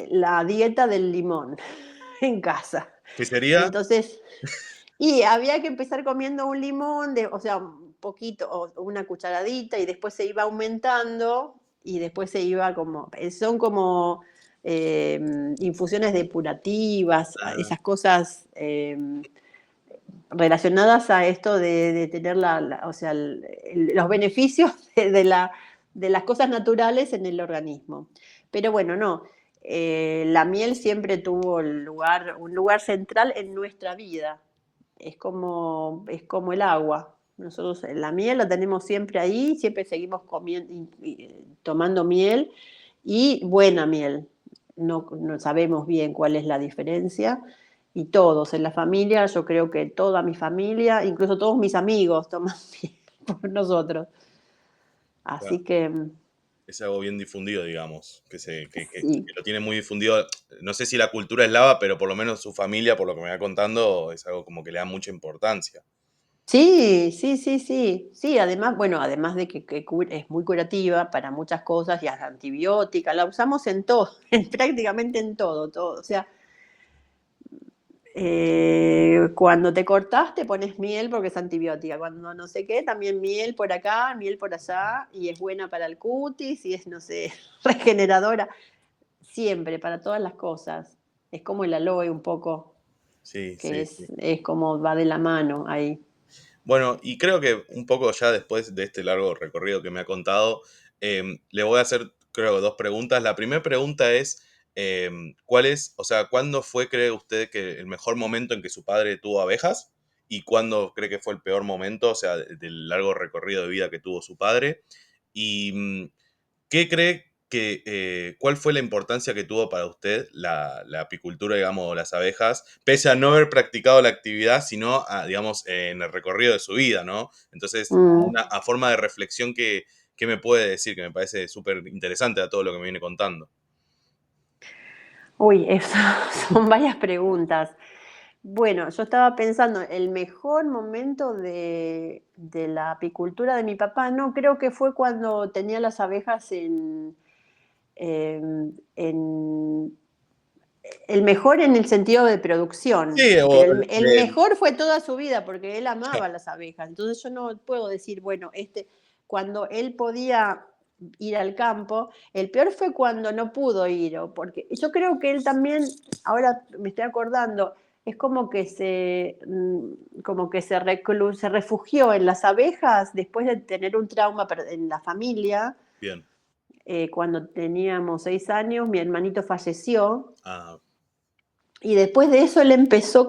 Speaker 2: la dieta del limón en casa.
Speaker 1: ¿Qué sería?
Speaker 2: Entonces, y había que empezar comiendo un limón, o sea, un poquito, o una cucharadita, y después se iba aumentando, y después se iba como, son como infusiones depurativas,
Speaker 1: Ah,
Speaker 2: esas cosas relacionadas a esto de tener o sea, los beneficios de las cosas naturales en el organismo. Pero bueno, no, la miel siempre tuvo un lugar central en nuestra vida. Es como el agua. Nosotros la miel la tenemos siempre ahí, siempre seguimos comiendo, tomando miel, y buena miel. No sabemos bien cuál es la diferencia, y todos en la familia, yo creo que toda mi familia, incluso todos mis amigos toman miel por nosotros.
Speaker 1: claro.
Speaker 2: Así que
Speaker 1: Es algo bien difundido, digamos,
Speaker 2: sí.
Speaker 1: que lo tiene muy difundido. No sé si la cultura eslava, pero por lo menos su familia, por lo que me va contando, es algo como que le da mucha importancia.
Speaker 2: Sí, sí, sí, sí. Sí, además, bueno, además de que es muy curativa para muchas cosas, y es antibiótica, la usamos en todo, prácticamente en todo, todo. O sea, cuando te cortás te pones miel porque es antibiótica. Cuando no sé qué, también miel por acá, miel por allá, y es buena para el cutis, y es, no sé, regeneradora. Siempre, para todas las cosas. Es como el aloe un poco,
Speaker 1: Sí,
Speaker 2: que
Speaker 1: sí,
Speaker 2: es,
Speaker 1: sí.
Speaker 2: es como va de la mano ahí.
Speaker 1: Bueno, y creo que un poco ya después de este largo recorrido que me ha contado, le voy a hacer, creo, dos preguntas. La primera pregunta es, ¿cuál es, o sea, cuándo fue, cree usted, que el mejor momento en que su padre tuvo abejas? ¿Y cuándo cree que fue el peor momento, o sea, del largo recorrido de vida que tuvo su padre? Y ¿qué cree que, cuál fue la importancia que tuvo para usted la apicultura, digamos, o las abejas, pese a no haber practicado la actividad, sino, digamos, en el recorrido de su vida, ¿no? Entonces, como
Speaker 2: Mm.
Speaker 1: una a forma de reflexión, ¿qué me puede decir? Que me parece súper interesante a todo lo que me viene contando.
Speaker 2: Uy, eso son varias preguntas. Bueno, yo estaba pensando, el mejor momento de la apicultura de mi papá, no, creo que fue cuando tenía las abejas en el mejor en el sentido de producción,
Speaker 1: Sí, o
Speaker 2: pero el mejor fue toda su vida porque él amaba las abejas. Entonces yo no puedo decir, bueno, cuando él podía ir al campo, el peor fue cuando no pudo ir, porque yo creo que él también, ahora me estoy acordando, es como que se refugió en las abejas después de tener un trauma en la familia.
Speaker 1: bien.
Speaker 2: Cuando teníamos 6 años, mi hermanito falleció,
Speaker 1: Ah,
Speaker 2: y después de eso él empezó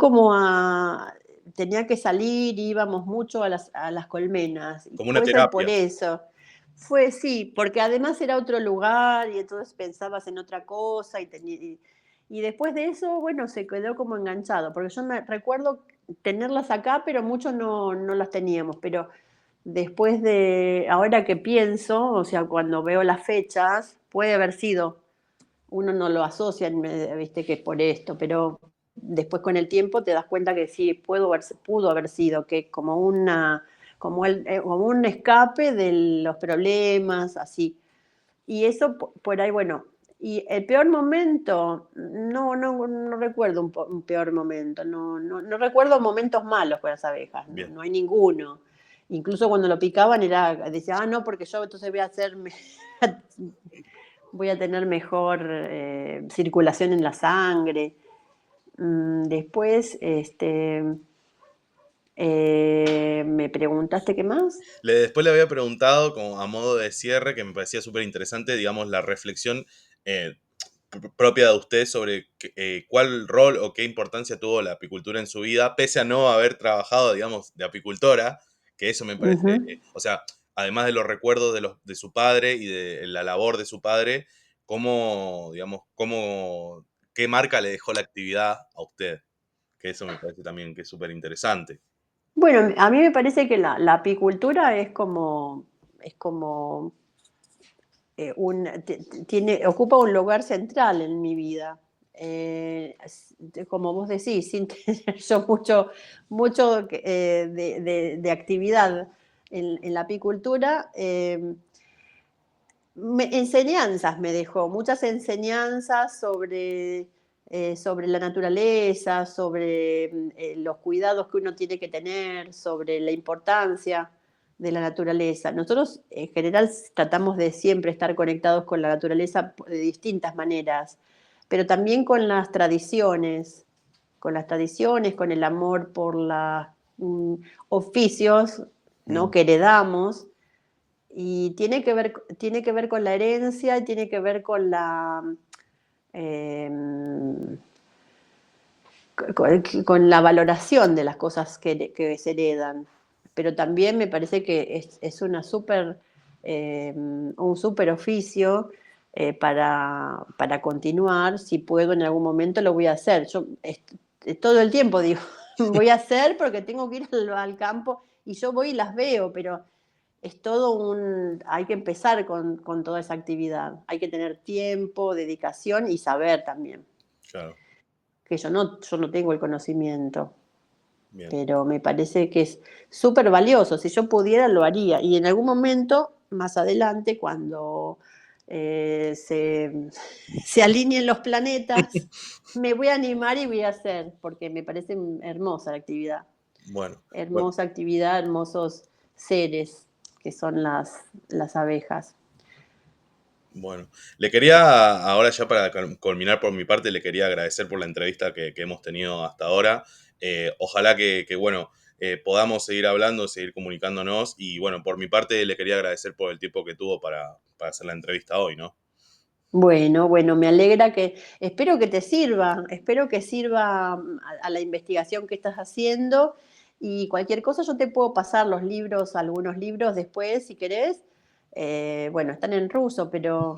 Speaker 2: tenía que salir, íbamos mucho a las colmenas, y
Speaker 1: como una
Speaker 2: puede ser por
Speaker 1: terapia.
Speaker 2: eso. Sí, porque además era otro lugar, y entonces pensabas en otra cosa, y después de eso, bueno, se quedó como enganchado, porque yo me recuerdo tenerlas acá, pero mucho no las teníamos, pero ahora que pienso, o sea, cuando veo las fechas, puede haber sido, uno no lo asocia, viste, que es por esto, pero después con el tiempo te das cuenta que sí, pudo haber sido, que como un escape de los problemas, así. Y eso por ahí, bueno. Y el peor momento, no recuerdo un peor momento, no recuerdo momentos malos con las abejas, no,
Speaker 1: Bien.
Speaker 2: no hay ninguno. Incluso cuando lo picaban decía, no, porque yo entonces voy a tener mejor circulación en la sangre. Después, ¿Me preguntaste qué más?
Speaker 1: Después le había preguntado, como a modo de cierre, que me parecía súper interesante, digamos, la reflexión eh, propia de usted sobre cuál rol o qué importancia tuvo la apicultura en su vida, pese a no haber trabajado, digamos, de apicultora, que eso me parece,
Speaker 2: Ujú.
Speaker 1: o sea, además de los recuerdos de su padre y de la labor de su padre, cómo, digamos, qué marca le dejó la actividad a usted, que eso me parece también que es súper interesante.
Speaker 2: Bueno, a mí me parece que la apicultura es como ocupa un lugar central en mi vida. Como vos decís, sin tener yo mucho de actividad en la apicultura, enseñanzas me dejó, muchas enseñanzas sobre la naturaleza, sobre los cuidados que uno tiene que tener, sobre la importancia de la naturaleza. Nosotros en general tratamos de siempre estar conectados con la naturaleza de distintas maneras, pero también con el amor por los oficios, ¿no?,
Speaker 1: Mm,
Speaker 2: que heredamos, y tiene que ver con la herencia, y tiene que ver con eh, con la valoración de las cosas que se heredan. Pero también me parece que es un súper oficio para continuar. Si puedo en algún momento lo voy a hacer. Todo el tiempo digo, voy a hacer porque tengo que ir al campo y yo voy y las veo, pero hay que empezar con toda esa actividad. Hay que tener tiempo, dedicación y saber también.
Speaker 1: claro,
Speaker 2: Que yo no tengo el conocimiento,
Speaker 1: bien.
Speaker 2: pero me parece que es súper valioso. Si yo pudiera, lo haría. Y en algún momento, más adelante, cuando se alineen los planetas, me voy a animar y voy a hacer, porque me parece hermosa la actividad.
Speaker 1: Bueno, bueno,
Speaker 2: Hermosa actividad, hermosos seres que son las abejas.
Speaker 1: bueno. Le quería, ahora ya para culminar por mi parte, le quería agradecer por la entrevista que hemos tenido hasta ahora. Ojalá bueno, podamos seguir hablando, seguir comunicándonos y bueno, por mi parte le quería agradecer por el tiempo que tuvo para hacer la entrevista hoy, ¿no?
Speaker 2: Bueno, me alegra espero que te sirva, espero que sirva a la investigación que estás haciendo, y cualquier cosa yo te puedo pasar algunos libros después si querés. Bueno, están en ruso, pero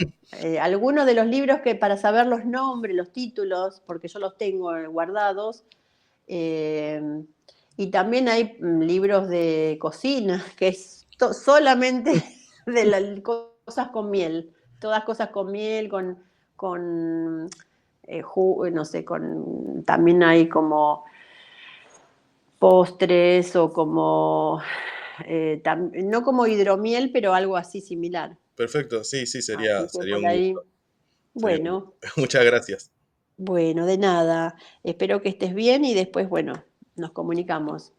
Speaker 2: algunos de los libros que para saber los nombres, los títulos, porque yo los tengo guardados. eh, y también hay libros de cocina, que es solamente de cosas con miel, todas cosas con miel, con no sé, también hay como postres o como, no como hidromiel, pero algo así similar.
Speaker 1: Perfecto, sí, sí,
Speaker 2: Así que
Speaker 1: sería
Speaker 2: por
Speaker 1: un gusto.
Speaker 2: ahí,
Speaker 1: Sería un gusto.
Speaker 2: bueno,
Speaker 1: Muchas gracias.
Speaker 2: bueno, de nada. Espero que estés bien y después, bueno, nos comunicamos.